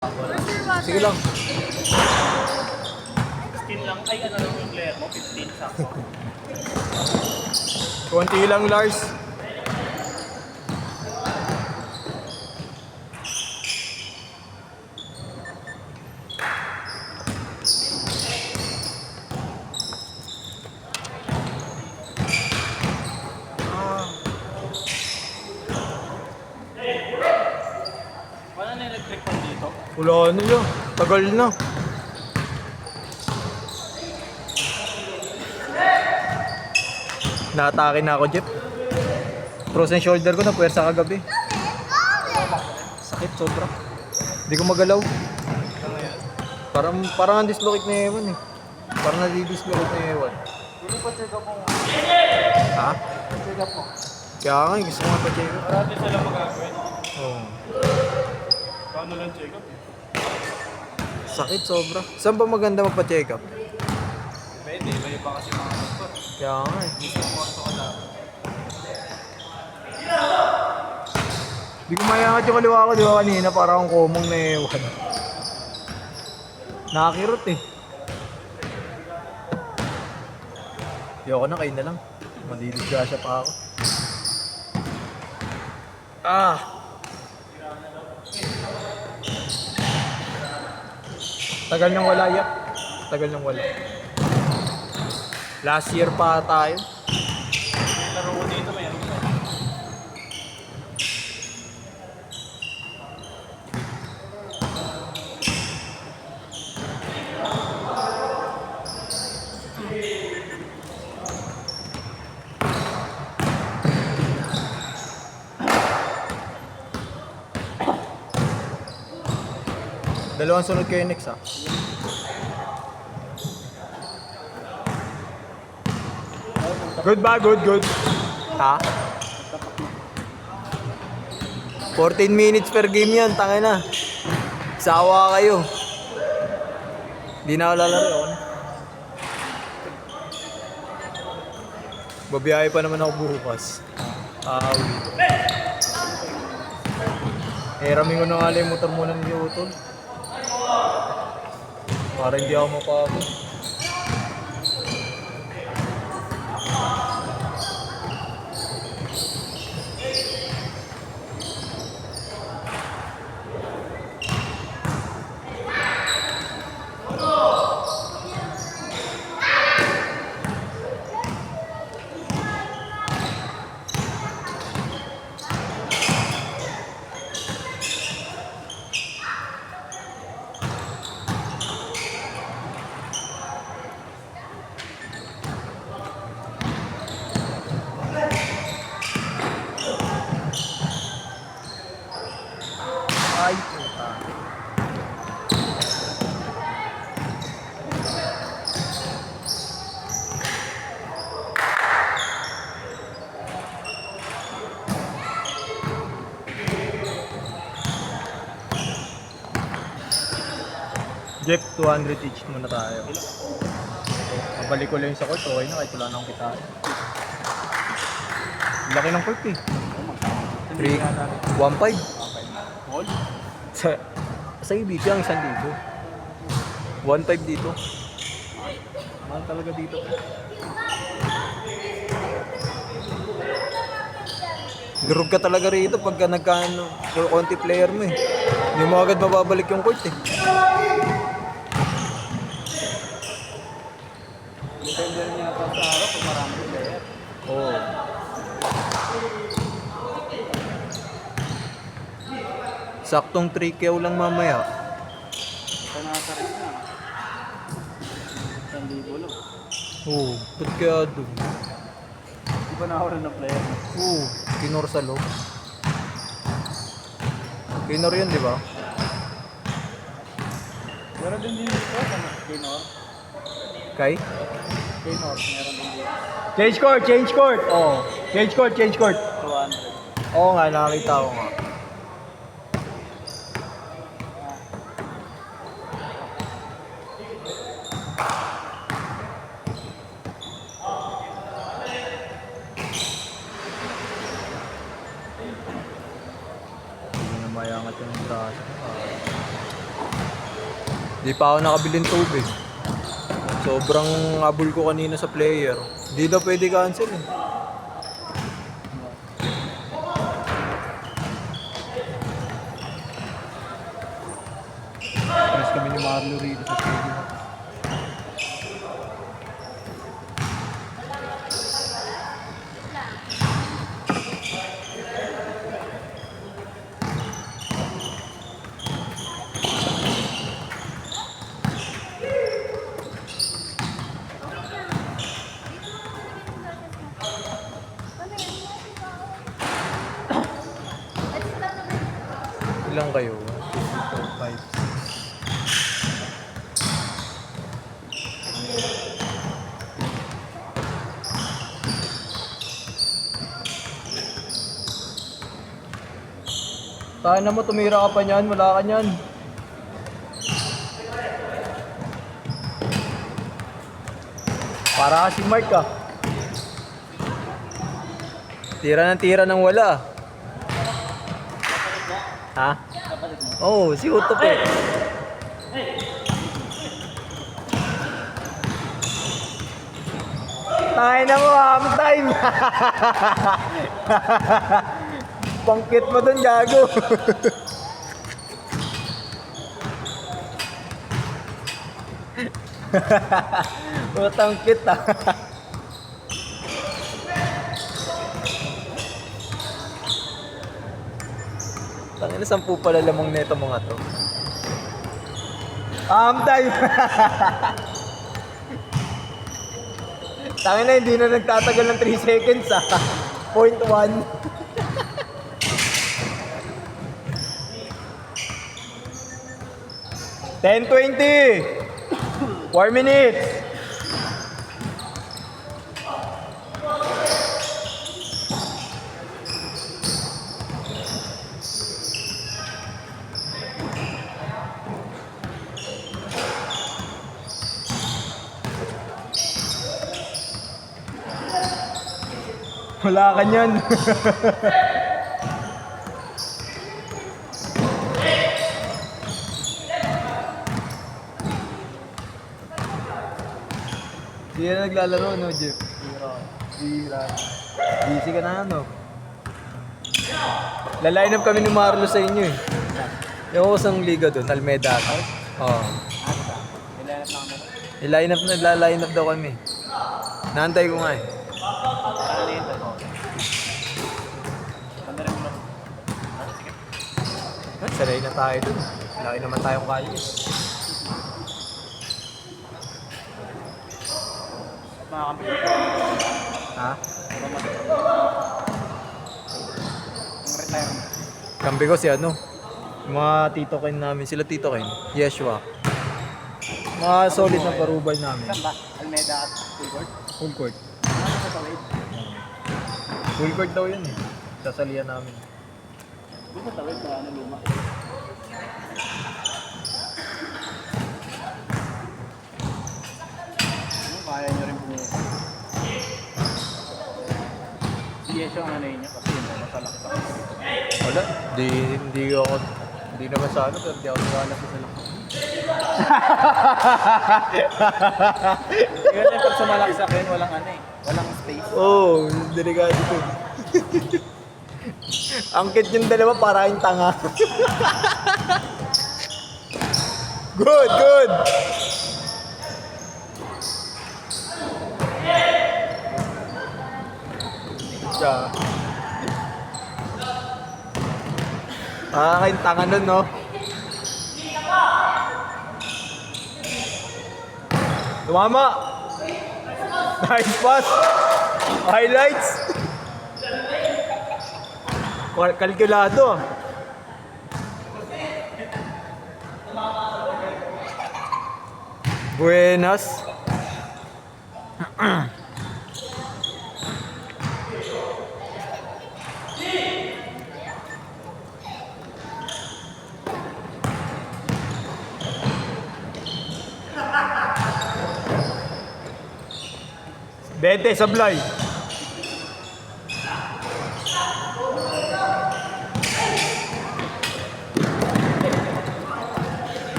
Sige lang. 16 lang. Ay, ano lang yung player mo? 15 sakto. Konti lang, Lars. Wala na electric fan dito. Wala na yun. Tagal na. Naatake na ako, Jeff. Frozen shoulder ko na puwersa kagabi. Sakit sobra. Hindi ko magalaw. Parang dislocate na ewan eh. Parang nadi-dislocate na ewan. Hindi pa check up mo. Ha? Check up mo. Kaya nga, gusto ko nga pa-check up. Marami sila magagawin. Oo. Paano lang check up? Sakit sobra. Saan ba maganda magpa-check up? Pwede, may iba kasi mga doktor. Kaya nga eh. Gusto mo gusto ko lang. Hindi ko mayangat yung kaliwa ko, di ba kanina? Para akong komong na ewan. Nakakirot eh. Ayoko na, kayo na lang. Madidisgrasya pa ako. Ah! Tagal nang wala yak. Tagal nang wala. Last year pa tayo. May laro ko dito, mayroon pa. Dalawang sunod kayo next ha. Good ba? Good. Ha? 14 minutes per game yan, tangin na. Sawa kayo. Di na ako lalaro yun. Babiyahe pa naman ako bukas. Ramin ko na nga lang yung motor muna ni Utol. Para hindi ako mapagod. Ay, puta. Jeff, 200 each muna tayo. Mabalik ko lang yung sa court, okay na kahit wala na akong kitain. Laki ng court eh. 3, 1.5. Hold? Sa EBP ang 1,000. 1.5 dito. Mahal talaga dito. Durog ka talaga rito pagka nagkano konti player mo eh. Hindi mo agad mababalik yung court eh. Depende rin yata sa araw pag marami player. Oo. Saktong 3K lang mamaya. Ito nasa rin na. 1,000 lang. Oo. Ba't kaya dun? Di ba na rin ng player? Oo. Kinor sa loob. Kinor yun, di ba? Meron din dito. Ano? Kinor? Kay? Kinor. Meron din dito. Change court! Oo. Change court. 200. Oo nga, nakakita ko nga. Hindi na mayangat yung braso. Di pa ako nakabiling tubig. Sobrang abol ko kanina sa player. Di daw pwede cancel eh. Press kami ni Marlo rito sa stadium. Ilang kayo? 1, 2, 3, 4, 5. Tahan na mo, tumira ka pa niyan, wala ka niyan. Para si Mark ah. Tira ng wala. Ha? Oo, si Utop eh. Tahan na mo, half time. Pangkit mo dun, gago. Utang kit ah. Tangina, 10 pala lamang neto mga to. Time. Tangina, hindi na nagtatagal ng 3 seconds ah. 0.1. 10:20. 4 minutes. Wala ka niyan. Hindi na naglalaro, no, Jeff? Bira. Busy ka na, no? Laline up kami ni Marlo sa inyo, eh. Yung usang liga doon, Almeda. Oo. Line up daw kami. Naantay ko nga, eh. Sanay na tayo doon. Laki naman tayong kali. Ha? Kambi ko si ano? Yung mga tito Ken namin. Sila tito Ken. Yeshua. Mga solid na parubay namin. Saan ba? Almeda at Full Court? Full court. Ano sa tawid? Full court daw yun eh. Sasalihan namin. Doon sa tawid sa ano luma. Kaya nyo rin pumunta. Si Yesho ang anay niya kasi yun, masalaksak. Wala. Hindi naman sa ano, pero di ako nagana sa salaksak. Kasi pag sumalaksak yun, walang ano eh. Walang space. Oo, delikado ko. Angkit yung dalawa para yung tanga. Good! Siya. Kayong tanga nun, no? Tumama! Nice pass! Highlights! Kalkulado. Buenas. Bete, sablay.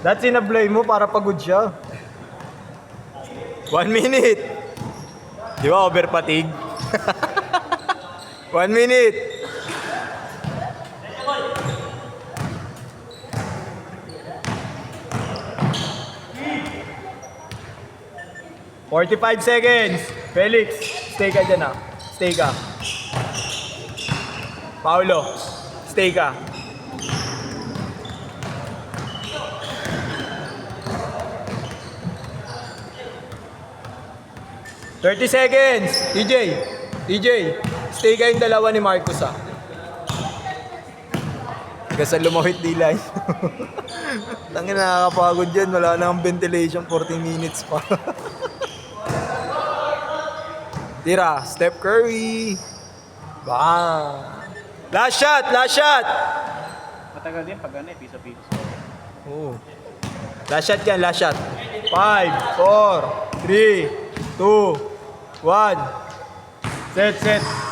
That's inablay mo para pagod siya. 1 minute. Di ba over fatigue? 1 minute. "45 seconds. Felix, stay ka dyan ah. Stay ka. Paulo, stay ka. "30 seconds. TJ, stay kayong dalawa ni Marcus ah. Kasi lumawit D-line. Tangin, nakakapagod yan. Wala nang ventilation. 14 minutes pa. Tira, Steph Curry. Bang. Last shot, last shot. Matagal din pag ano eh, piso-piso. Oh. Last shot yan, last shot. 5, 4, 3, 2, 1. Set.